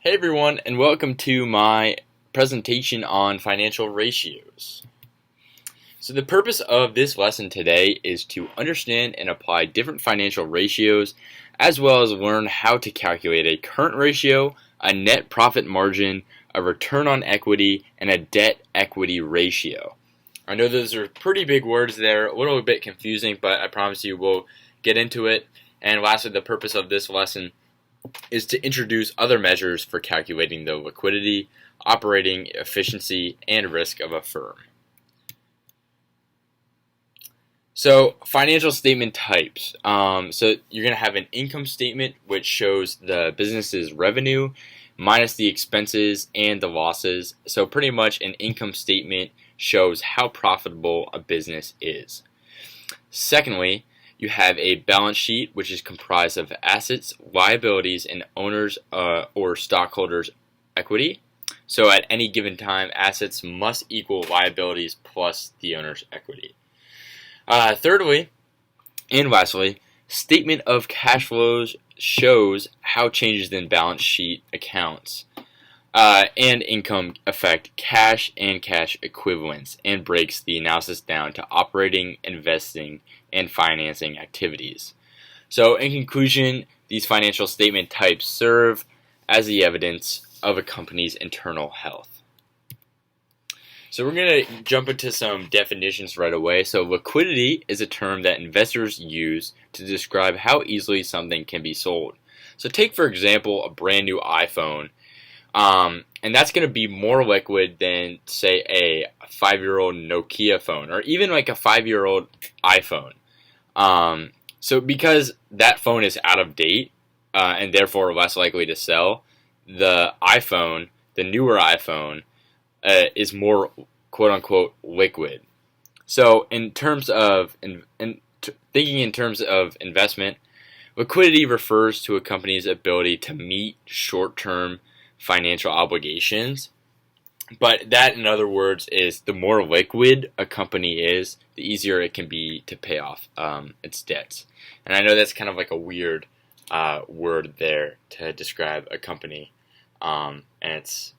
Hey everyone, and welcome to my presentation on financial ratios. So the purpose of this lesson today is to understand and apply different financial ratios, as well as learn how to calculate a current ratio, a net profit margin, a return on equity, and a debt equity ratio. I know those are pretty big words there, a little bit confusing, but I promise you we'll get into it. And lastly, the purpose of this lesson is to introduce other measures for calculating the liquidity, operating efficiency, and risk of a firm. So, financial statement types. So you're going to have an income statement which shows the business's revenue minus the expenses and the losses. So pretty much an income statement shows how profitable a business is. Secondly, you have a balance sheet, which is comprised of assets, liabilities, and owners' or stockholders' equity. So at any given time, assets must equal liabilities plus the owner's equity. Thirdly, and lastly, statement of cash flows shows how changes in balance sheet accounts and income affect cash and cash equivalents and breaks the analysis down to operating, investing, and financing activities. So in conclusion, these financial statement types serve as the evidence of a company's internal health. So we're going to jump into some definitions right away. So liquidity is a term that investors use to describe how easily something can be sold. So take, for example, a brand new iPhone. And that's going to be more liquid than, say, a 5-year-old Nokia phone or even like a 5-year-old iPhone. So because that phone is out of date and therefore less likely to sell, the iPhone, the newer iPhone, is more quote-unquote liquid. So in terms of thinking in terms of investment, liquidity refers to a company's ability to meet short-term financial obligations, but that, in other words, is the more liquid a company is, the easier it can be to pay off its debts. And I know that's kind of like a weird word there to describe a company and its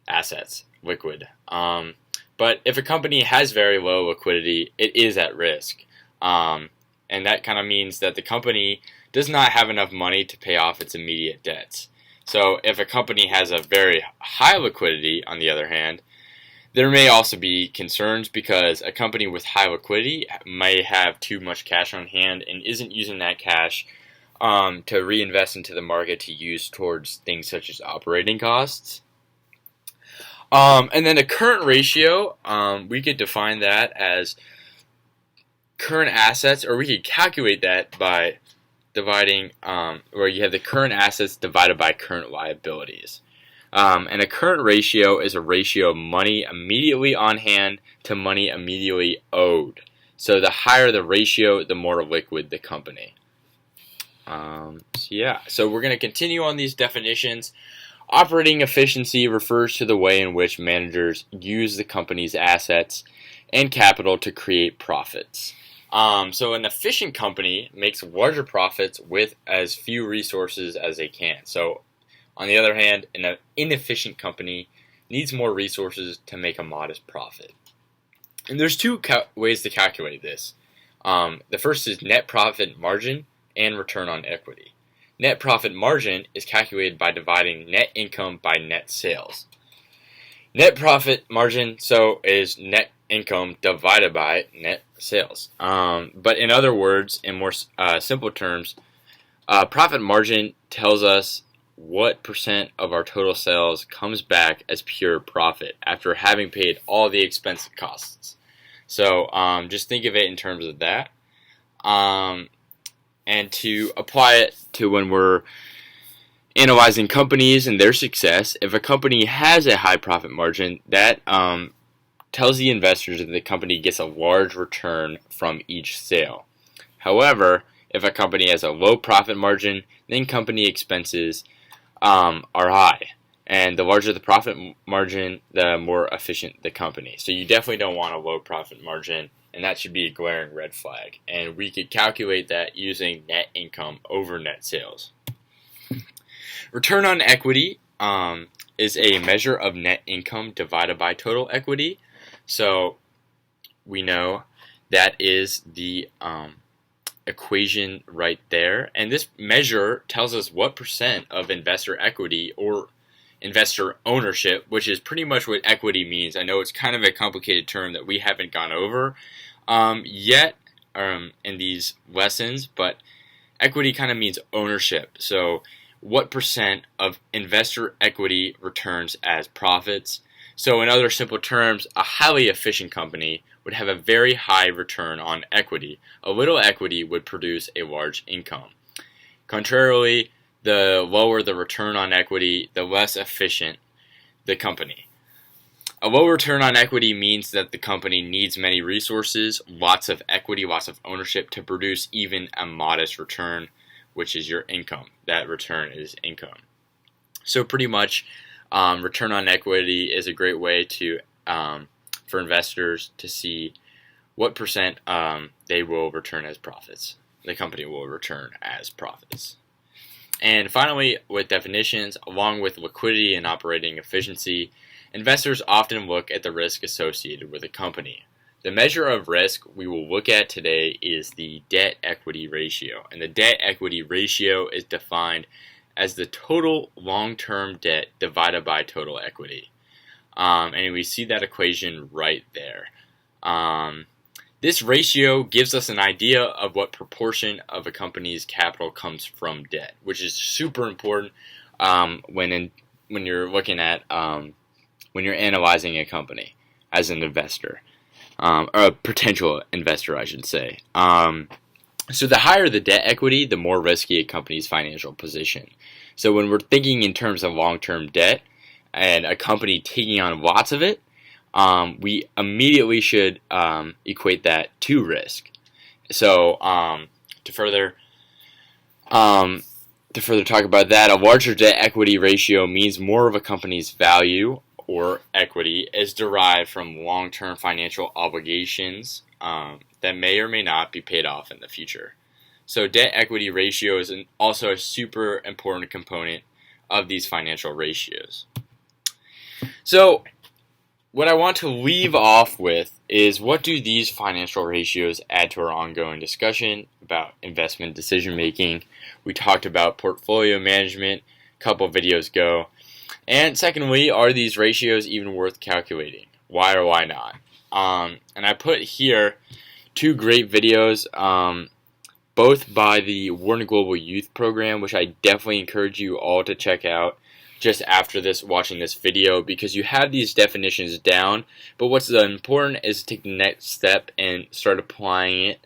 assets, liquid. But if a company has very low liquidity, it is at risk. And that kind of means that the company does not have enough money to pay off its immediate debts. So if a company has a very high liquidity, on the other hand, there may also be concerns because a company with high liquidity may have too much cash on hand and isn't using that cash to reinvest into the market to use towards things such as operating costs. And then a current ratio, we could define that as current assets, or we could calculate that by dividing, where you have the current assets divided by current liabilities. And a current ratio is a ratio of money immediately on hand to money immediately owed. So the higher the ratio, the more liquid the company. So we're going to continue on these definitions. Operating efficiency refers to the way in which managers use the company's assets and capital to create profits. So an efficient company makes larger profits with as few resources as they can. So on the other hand, an inefficient company needs more resources to make a modest profit. And there's two ways to calculate this. The first is net profit margin and return on equity. Net profit margin is calculated by dividing net income by net sales. Net profit margin, is net income divided by net sales. But in other words, in more simple terms, profit margin tells us what percent of our total sales comes back as pure profit after having paid all the expense costs. So just think of it in terms of that. And to apply it to when we're analyzing companies and their success, if a company has a high profit margin, that tells the investors that the company gets a large return from each sale. However, if a company has a low profit margin, then company expenses are high. And the larger the profit margin, the more efficient the company. So you definitely don't want a low profit margin, and that should be a glaring red flag. And we could calculate that using net income over net sales. Return on equity is a measure of net income divided by total equity. So we know that is the equation right there. And this measure tells us what percent of investor equity or investor ownership, which is pretty much what equity means. I know it's kind of a complicated term that we haven't gone over yet in these lessons, but equity kind of means ownership. So what percent of investor equity returns as profits? So in other simple terms, a highly efficient company would have a very high return on equity. A little equity would produce a large income. Contrarily, the lower the return on equity, the less efficient the company. A low return on equity means that the company needs many resources, lots of equity, lots of ownership to produce even a modest return, which is your income. That return is income. So pretty much, return on equity is a great way to for investors to see what percent they will return as profits. The company will return as profits. And finally, with definitions, along with liquidity and operating efficiency, investors often look at the risk associated with a company. The measure of risk we will look at today is the debt-equity ratio. And the debt-equity ratio is defined as the total long-term debt divided by total equity. And we see that equation right there. This ratio gives us an idea of what proportion of a company's capital comes from debt, which is super important when you're looking at when you're analyzing a company as an investor, or a potential investor, I should say. So the higher the debt equity, the more risky a company's financial position. So when we're thinking in terms of long-term debt and a company taking on lots of it, we immediately should equate that to risk. So to further talk about that, a larger debt equity ratio means more of a company's value or equity is derived from long-term financial obligations that may or may not be paid off in the future. So debt equity ratio is also a super important component of these financial ratios. So what I want to leave off with is, what do these financial ratios add to our ongoing discussion about investment decision making? We talked about portfolio management a couple videos ago. And secondly, are these ratios even worth calculating? Why or why not? And I put here two great videos, both by the Warren Global Youth Program, which I definitely encourage you all to check out just after watching this video, because you have these definitions down, but what's important is to take the next step and start applying it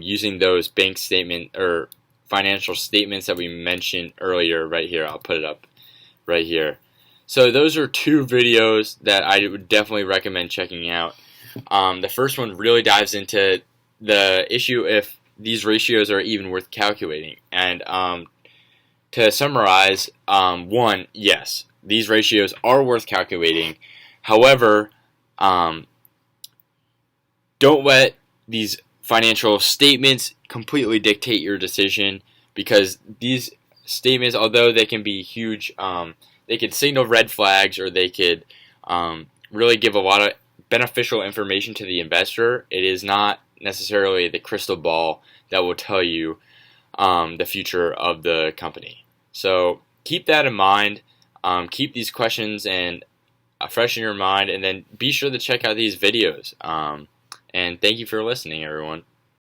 using those bank statement or financial statements that we mentioned earlier right here. I'll put it up right here. So those are two videos that I would definitely recommend checking out. The first one really dives into the issue if these ratios are even worth calculating. And to summarize, one, yes, these ratios are worth calculating. However, don't let these financial statements completely dictate your decision, because these statements, although they can be huge, they could signal red flags, or they could really give a lot of beneficial information to the investor. It is not necessarily the crystal ball that will tell you the future of the company. So keep that in mind. Keep these questions and fresh in your mind, and then be sure to check out these videos. And thank you for listening, everyone.